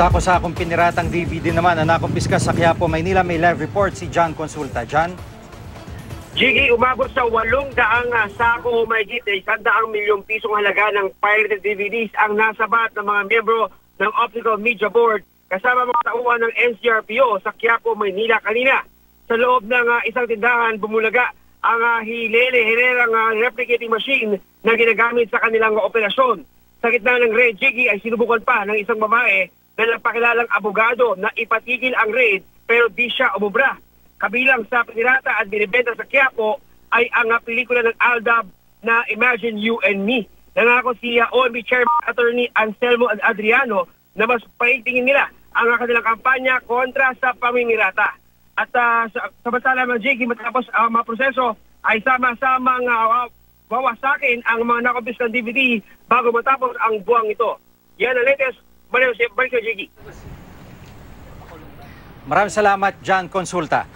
Sako-sakong piniratang DVD naman ang nakumpiska sa Quiapo, Maynila. May live report si John Consulta. John? Jiggy, umabot sa 800 sako o mahigit 100 milyong pisong halaga ng pirated DVDs ang nasabat ng mga miyembro ng Optical Media Board kasama mga tauhan ng NCRPO sa Quiapo, Maynila kanina. Sa loob ng isang tindahan, bumulaga ang Hilele-Hererang replicating machine na ginagamit sa kanilang operasyon. Sa gitna ng raid, Jiggy, ay sinubukan pa ng isang babae na nagpakilalang abogado na ipatigil ang raid pero di siya umubra. Kabilang sa pinirata at binibenta sa Quiapo ay ang pelikula ng Aldab na Imagine You and Me. Nangako si OMB Chairman Attorney Anselmo Adriano na mas paigtingin nila ang kanilang kampanya kontra sa pamimirata. At samantala ng Jiggy, matapos ang mga proseso ay sama-samang wawasakin ang mga nakabis ng DVD bago matapos ang buwang ito. Yan ang latest. Balik sa Jiggy. Maraming salamat, John Consulta.